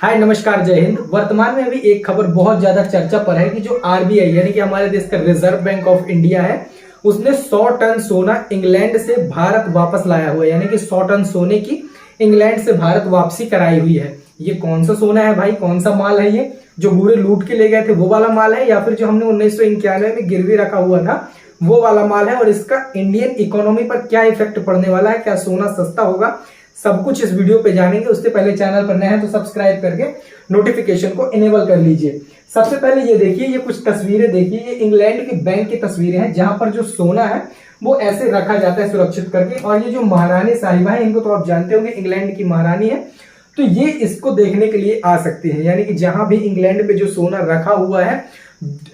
हाय नमस्कार जय हिंद। वर्तमान में अभी एक खबर बहुत ज्यादा चर्चा पर है कि जो आरबीआई यानी कि हमारे देश का रिजर्व बैंक ऑफ इंडिया है, उसने 100 टन सोना इंग्लैंड से भारत वापस लाया हुआ है। यानी कि 100 टन सोने की इंग्लैंड से भारत वापसी कराई हुई है। ये कौन सा सोना है भाई, कौन सा माल है? ये जो बुरे लूट के ले गए थे वो वाला माल है, या फिर जो हमने 1991 में गिरवी रखा हुआ था वो वाला माल है? और इसका इंडियन इकोनॉमी पर क्या इफेक्ट पड़ने वाला है? क्या सोना सस्ता होगा? सब कुछ इस वीडियो पे जानेंगे। उससे पहले चैनल पर नए हैं तो सब्सक्राइब करके नोटिफिकेशन को इनेबल कर लीजिए। सबसे पहले ये देखिए, ये कुछ तस्वीरें देखिए, ये इंग्लैंड के बैंक की तस्वीरें हैं जहां पर जो सोना है वो ऐसे रखा जाता है सुरक्षित करके। और ये जो महारानी साहिबा है, इनको तो आप जानते होंगे, इंग्लैंड की महारानी है, तो ये इसको देखने के लिए आ सकती है। यानी कि जहां भी इंग्लैंड में जो सोना रखा हुआ है,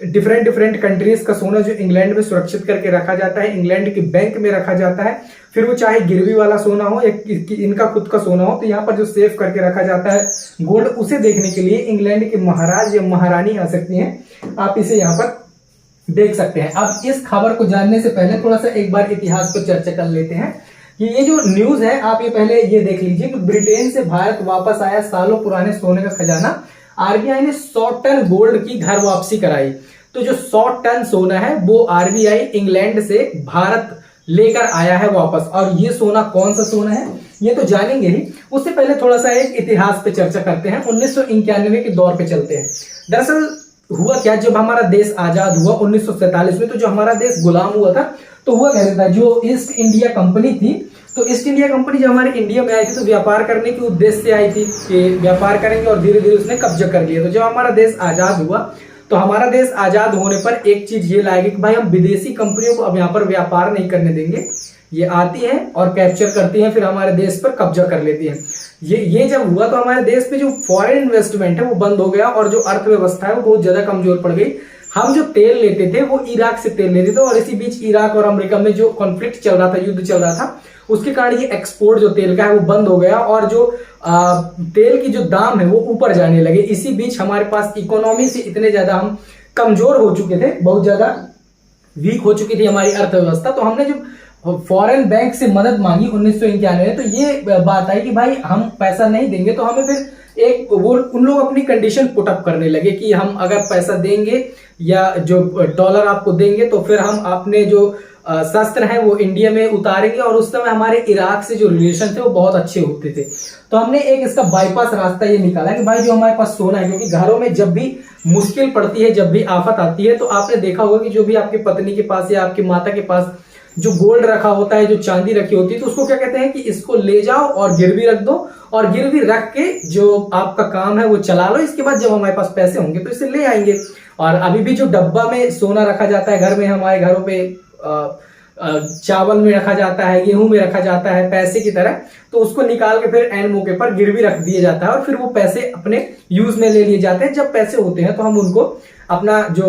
डिफरेंट कंट्रीज का सोना जो इंग्लैंड में सुरक्षित करके रखा जाता है, इंग्लैंड के बैंक में रखा जाता है, फिर वो चाहे गिरवी वाला सोना हो या इनका खुद का सोना हो, तो यहाँ पर जो सेव करके रखा जाता है गोल्ड, उसे देखने के लिए इंग्लैंड के महाराज या महारानी आ सकती हैं। आप इसे यहाँ पर देख सकते हैं। अब इस खबर को जानने से पहले थोड़ा सा एक बार इतिहास पर चर्चा कर लेते हैं कि ये जो न्यूज है, आप ये पहले ये देख लीजिए कि ब्रिटेन से भारत वापस आया सालों पुराने सोने का खजाना। आरबीआई ने 100 टन गोल्ड की घर वापसी कराई। तो जो 100 टन सोना है वो आरबीआई इंग्लैंड से भारत लेकर आया है वापस। और ये सोना कौन सा सोना है ये तो जानेंगे ही, उससे पहले थोड़ा सा एक इतिहास पे चर्चा करते हैं। 1991 के दौर पे चलते हैं। दरअसल हुआ क्या, जब हमारा देश आजाद हुआ 1947 में, तो जो हमारा देश गुलाम हुआ था, तो हुआ कैसे था, जो ईस्ट इंडिया कंपनी थी, तो ईस्ट इंडिया कंपनी जब हमारे इंडिया में आई थी तो व्यापार करने के उद्देश्य से आई थी कि व्यापार करेंगे, और धीरे धीरे उसने कब्जा कर लिया। तो जब हमारा देश आजाद हुआ तो हमारा देश आजाद होने पर एक चीज ये लाएगी कि भाई हम विदेशी कंपनियों को अब यहाँ पर व्यापार नहीं करने देंगे। ये आती है और कैप्चर करती है, फिर हमारे देश पर कब्जा कर लेती है। ये जब हुआ तो हमारे देश पे जो फॉरेन इन्वेस्टमेंट है वो बंद हो गया, और जो अर्थव्यवस्था है वो बहुत ज्यादा कमजोर पड़ गई। हम जो तेल लेते थे वो इराक से तेल लेते थे, और इसी बीच इराक और अमेरिका में जो कॉन्फ्लिक्ट चल रहा था, युद्ध चल रहा था, उसके कारण ये एक्सपोर्ट जो तेल का है वो बंद हो गया, और जो तेल की जो दाम है वो ऊपर जाने लगे। इसी बीच हमारे पास इकोनॉमी से इतने ज्यादा हम कमजोर हो चुके थे, बहुत ज्यादा वीक हो चुकी थी हमारी अर्थव्यवस्था। तो हमने जो फॉरेन बैंक से मदद मांगी 1991 में, तो ये बात आई कि भाई हम पैसा नहीं देंगे, तो हमें फिर एक वो उन लोग अपनी कंडीशन पुट अप करने लगे कि हम अगर पैसा देंगे या जो डॉलर आपको देंगे तो फिर हम अपने जो शस्त्र हैं वो इंडिया में उतारेंगे। और उस समय हमारे इराक से जो रिलेशन थे वो बहुत अच्छे होते थे। तो हमने एक इसका बाईपास रास्ता ये निकाला कि भाई जो हमारे पास सोना है, क्योंकि घरों में जब भी मुश्किल पड़ती है, जब भी आफत आती है, तो आपने देखा होगा कि जो भी आपकी पत्नी के पास या आपकी माता के पास जो गोल्ड रखा होता है, जो चांदी रखी होती है, तो उसको क्या कहते हैं कि इसको ले जाओ और गिरवी रख दो, और गिरवी रख के जो आपका काम है वो चला लो। इसके बाद जब हमारे पास पैसे होंगे तो इसे ले आएंगे। और अभी भी जो डब्बा में सोना रखा जाता है घर में, हमारे घरों पे चावल में रखा जाता है, गेहूं में रखा जाता है पैसे की तरह, तो उसको निकाल के फिर एन मौके पर गिरवी रख दिया जाता है, और फिर वो पैसे अपने यूज में ले लिए जाते हैं। जब पैसे होते हैं तो हम उनको अपना जो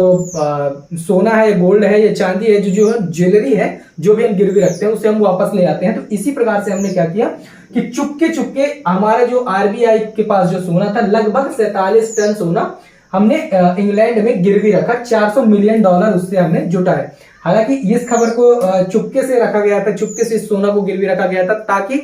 सोना है, गोल्ड है या चांदी है, जो ज्वेलरी है, जो भी हम गिरवी रखते हैं, उसे हम वापस ले आते हैं। तो इसी प्रकार से हमने क्या किया कि चुपके चुपके हमारे जो आरबीआई के पास जो सोना था, लगभग 47 टन सोना हमने इंग्लैंड में गिरवी रखा। $400 मिलियन उससे हमने जुटाए। हालांकि इस खबर को चुपके से रखा गया था, चुपके से सोना को गिरवी रखा गया था, ताकि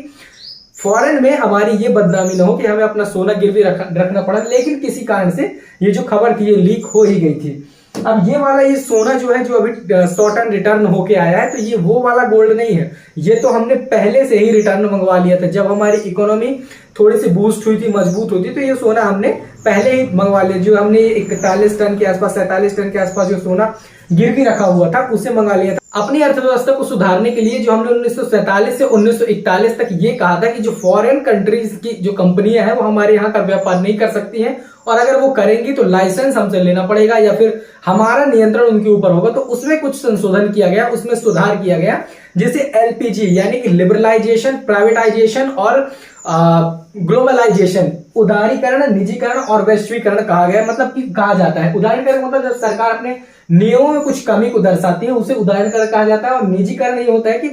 फॉरेन में हमारी ये बदनामी ना हो कि हमें अपना सोना गिरवी रखना पड़ा। लेकिन किसी कारण से ये जो खबर थी ये लीक हो ही गई थी। अब ये वाला ये सोना जो है, जो अभी 100 टन रिटर्न होके आया है, तो ये वो वाला गोल्ड नहीं है। ये तो हमने पहले से ही रिटर्न मंगवा लिया था। जब हमारी इकोनॉमी थोड़ी सी बूस्ट हुई थी, मजबूत हुई थी, तो ये सोना हमने पहले ही मंगवा लिया। जो हमने 41 टन के आसपास, 47 टन के आसपास जो सोना गिरवी रखा हुआ था, उसे मंगा लिया था। अपनी अर्थव्यवस्था को सुधारने के लिए जो हमने 1947 से 1941 तक ये कहा था कि जो फॉरेन कंट्रीज की जो कंपनियां हैं वो हमारे यहाँ का व्यापार नहीं कर सकती हैं, और अगर वो करेंगी तो लाइसेंस हमसे लेना पड़ेगा या फिर हमारा नियंत्रण उनके ऊपर होगा। तो उसमें कुछ संशोधन किया गया, उसमें सुधार किया गया, जिसे एलपीजी यानी कि लिबरलाइजेशन, प्राइवेटाइजेशन और ग्लोबलाइजेशन, उदारीकरण, निजीकरण और वैश्वीकरण कहा गया। मतलब कि कहा जाता है उदारीकरण मतलब जब सरकार अपने नियमों में कुछ कमी को दर्शाती है, उसे उदारीकरण कहा जाता है। और निजीकरण ये होता है कि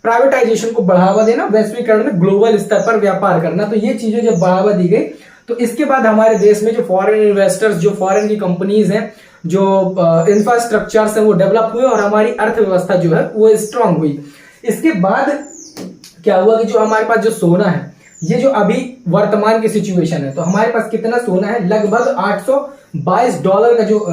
प्राइवेटाइजेशन को बढ़ावा देना, वैश्वीकरण में ग्लोबल स्तर पर व्यापार करना। तो ये चीजें जब बढ़ावा दी गई तो इसके बाद हमारे देश में जो फॉरेन इन्वेस्टर्स, जो फॉरेन की कंपनीज हैं, जो इंफ्रास्ट्रक्चर्स हैं वो डेवलप हुए, और हमारी अर्थव्यवस्था जो है वो स्ट्रांग हुई। इसके बाद क्या हुआ कि जो हमारे पास जो सोना है, ये जो अभी वर्तमान की सिचुएशन है, तो हमारे पास कितना सोना है, लगभग $822 का जो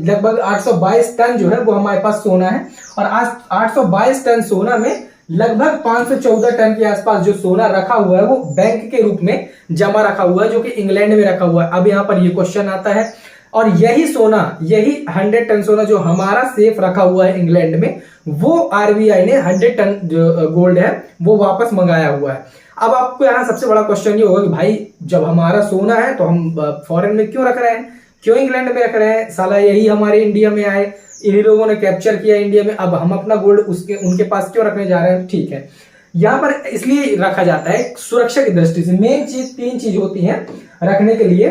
लगभग 822 टन जो है वो हमारे पास सोना है। और आज 822 टन सोना में लगभग 514 टन के आसपास जो सोना रखा हुआ है वो बैंक के रूप में जमा रखा हुआ है, जो कि इंग्लैंड में रखा हुआ है। अब यहाँ पर ये क्वेश्चन आता है, और यही सोना, यही 100 टन सोना जो हमारा सेफ रखा हुआ है इंग्लैंड में, वो आरबीआई ने 100 टन जो गोल्ड है वो वापस मंगाया हुआ है। अब आपको यहाँ सबसे बड़ा क्वेश्चन ये होगा कि भाई जब हमारा सोना है तो हम फॉरेन में क्यों रख रहे हैं, क्यों इंग्लैंड में रख रहे हैं, साला यही हमारे इंडिया में आए, इन्हीं लोगों ने कैप्चर किया इंडिया में, अब हम अपना गोल्ड उनके पास क्यों रखने जा रहे हैं। ठीक है, यहाँ पर इसलिए रखा जाता है सुरक्षा की दृष्टि से। मेन चीज, 3 चीज होती है रखने के लिए।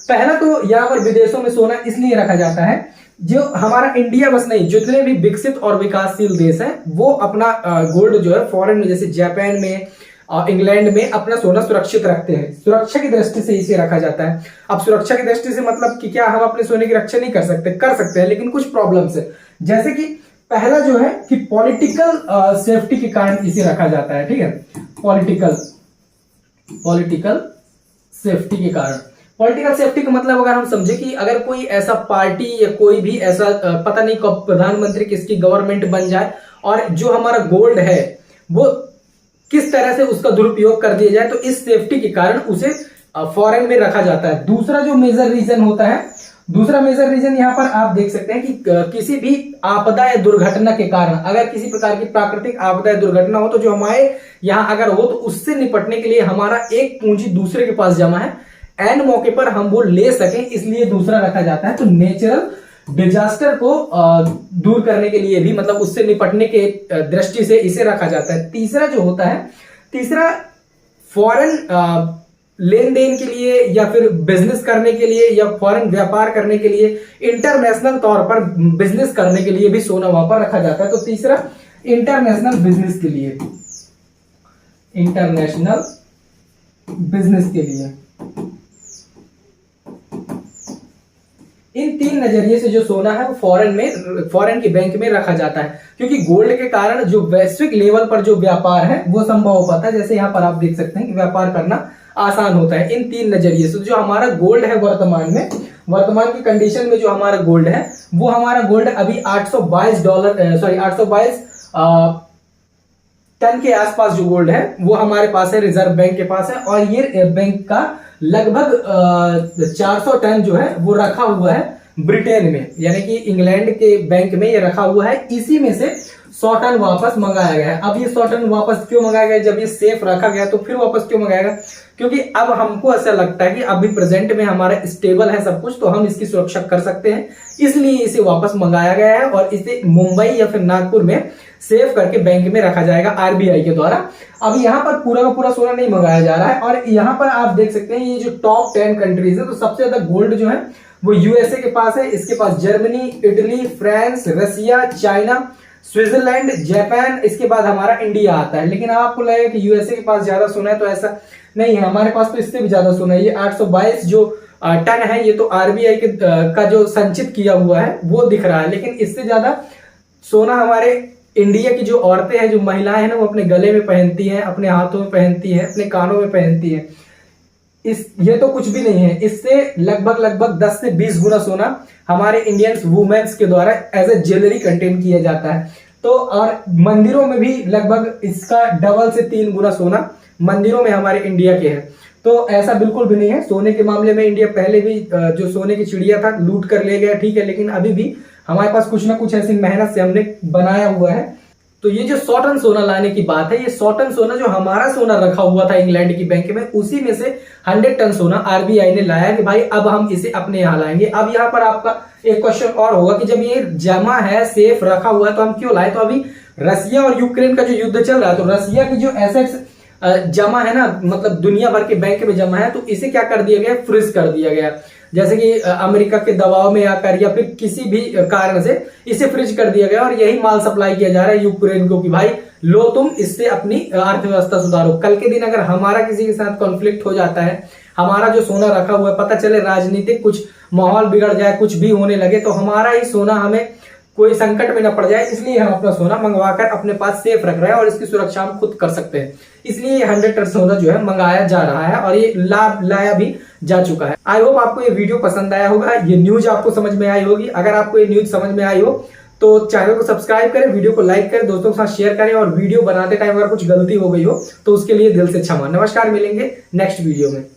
पहला तो यहाँ पर विदेशों में सोना इसलिए रखा जाता है, जो हमारा इंडिया बस नहीं, जितने भी विकसित और विकासशील देश हैं वो अपना गोल्ड जो है फॉरेन में, जैसे जापान में, इंग्लैंड में अपना सोना सुरक्षित रखते हैं। सुरक्षा की दृष्टि से इसे रखा जाता है। अब सुरक्षा की दृष्टि से मतलब कि क्या हम अपने सोने की रक्षा नहीं कर सकते? कर सकते हैं, लेकिन कुछ प्रॉब्लम्स है। जैसे कि पहला जो है कि पॉलिटिकल सेफ्टी के कारण इसे रखा जाता है। ठीक है, पॉलिटिकल सेफ्टी के कारण। पॉलिटिकल सेफ्टी का मतलब अगर हम समझे कि अगर कोई ऐसा पार्टी या कोई भी ऐसा पता नहीं कब प्रधानमंत्री किसकी गवर्नमेंट बन जाए और जो हमारा गोल्ड है वो किस तरह से उसका दुरुपयोग कर दिया जाए, तो इस सेफ्टी के कारण उसे फॉरेन में रखा जाता है। दूसरा जो मेजर रीजन होता है, दूसरा मेजर रीजन यहाँ पर आप देख सकते हैं कि किसी भी आपदा या दुर्घटना के कारण, अगर किसी प्रकार की प्राकृतिक आपदा या दुर्घटना हो तो जो हमारे यहाँ अगर हो तो उससे निपटने के लिए हमारा एक पूंजी दूसरे के पास जमा है, एंड मौके पर हम वो ले सकें, इसलिए दूसरा रखा जाता है। तो नेचुरल डिजास्टर को दूर करने के लिए भी, मतलब उससे निपटने के दृष्टि से इसे रखा जाता है। तीसरा जो होता है, तीसरा फॉरेन लेन देन के लिए या फिर बिजनेस करने के लिए या फॉरेन व्यापार करने के लिए, इंटरनेशनल तौर पर बिजनेस करने के लिए भी सोना वहां पर रखा जाता है। तो तीसरा इंटरनेशनल बिजनेस के लिए, इंटरनेशनल बिजनेस के लिए। इन 3 नजरिए से जो सोना है वो फॉरेन के बैंक में रखा जाता है, क्योंकि गोल्ड के कारण जो वैश्विक लेवल पर जो व्यापार है वो संभव हो पाता है। जैसे यहाँ पर आप देख सकते हैं कि व्यापार करना आसान होता है इन 3 नजरिए से। जो हमारा गोल्ड है वर्तमान की कंडीशन में जो हमारा गोल्ड है, वो हमारा गोल्ड अभी $822 टन के आसपास जो गोल्ड है वो हमारे पास है, रिजर्व बैंक के पास है। और ये बैंक का लगभग 400 टन जो है वो रखा हुआ है ब्रिटेन में, यानी कि इंग्लैंड के बैंक में ये रखा हुआ है। इसी में से 100 टन वापस मंगाया गया है। अब ये 100 टन वापस क्यों मंगाया गया? जब ये सेफ रखा गया तो फिर वापस क्यों मंगाएगा? क्योंकि अब हमको ऐसा लगता है कि अभी प्रेजेंट में हमारा स्टेबल है सब कुछ, तो हम इसकी सुरक्षा कर सकते हैं, इसलिए इसे वापस मंगाया गया है और इसे मुंबई या फिर नागपुर में सेव करके बैंक में रखा जाएगा आरबीआई के द्वारा। अब यहाँ पर पूरा का पूरा सोना नहीं मंगाया जा रहा है। और यहाँ पर आप देख सकते हैं ये जो टॉप 10 कंट्रीज है, तो सबसे ज्यादा गोल्ड जो है वो यूएसए के पास है, इसके पास जर्मनी, इटली, फ्रांस, रसिया, चाइना, स्विट्जरलैंड, जापान, इसके बाद हमारा इंडिया आता है। लेकिन आपको लगेगा कि यूएसए के पास ज्यादा सोना है, तो ऐसा नहीं है, हमारे पास तो इससे भी ज्यादा सोना है। ये 822 जो टन है, ये तो आरबीआई का जो संचित किया हुआ है वो दिख रहा है, लेकिन इससे ज्यादा सोना हमारे इंडिया की जो औरतें हैं, जो महिलाएं हैं ना, वो अपने गले में पहनती हैं, अपने हाथों में पहनती हैं, अपने कानों में पहनती हैं। ये तो कुछ भी नहीं है, इससे लगभग 10 से 20 गुना सोना हमारे इंडियन वुमेन्स के द्वारा एज ए ज्वेलरी कंटेन किया जाता है। तो और मंदिरों में भी लगभग इसका डबल से 3 गुना सोना मंदिरों में हमारे इंडिया के है। तो ऐसा बिल्कुल भी नहीं है। सोने के मामले में इंडिया पहले भी जो सोने की चिड़िया था लूट कर ले गया, ठीक है, लेकिन अभी भी हमारे पास कुछ ना कुछ ऐसी मेहनत से हमने बनाया हुआ है। तो ये जो 100 टन सोना लाने की बात है, ये 100 टन सोना जो हमारा सोना रखा हुआ था इंग्लैंड की बैंक में, उसी में से 100 टन सोना आरबीआई ने लाया कि भाई अब हम इसे अपने यहाँ लाएंगे। अब यहाँ पर आपका एक क्वेश्चन और होगा कि जब ये जमा है, सेफ रखा हुआ है, तो हम क्यों लाए? तो अभी रसिया और यूक्रेन का जो युद्ध चल रहा है, तो रसिया की जो एसेट्स जमा है ना, मतलब दुनिया भर के बैंक में जमा है, तो इसे क्या कर दिया गया? फ्रीज कर दिया गया। जैसे कि अमेरिका के दबाव में आकर या फिर किसी भी कारण से इसे फ्रीज कर दिया गया, और यही माल सप्लाई किया जा रहा है यूक्रेन को कि भाई लो तुम इससे अपनी अर्थव्यवस्था सुधारो। कल के दिन अगर हमारा किसी के साथ कॉन्फ्लिक्ट हो जाता है, हमारा जो सोना रखा हुआ है, पता चले राजनीतिक कुछ माहौल बिगड़ जाए, कुछ भी होने लगे, तो हमारा ही सोना हमें कोई संकट में न पड़ जाए, इसलिए हम अपना सोना मंगवाकर अपने पास सेफ रख रहे हैं और इसकी सुरक्षा हम खुद कर सकते हैं। इसलिए 100% सोना जो है मंगाया जा रहा है और ये लाया भी जा चुका है। आई होप आपको ये वीडियो पसंद आया होगा, ये न्यूज आपको समझ में आई होगी। अगर आपको ये न्यूज समझ में आई हो तो चैनल को सब्सक्राइब करें, वीडियो को लाइक करें, दोस्तों के साथ शेयर करें और वीडियो बनाते टाइम अगर कुछ गलती हो गई हो तो उसके लिए दिल से क्षमा। नमस्कार, मिलेंगे नेक्स्ट वीडियो में।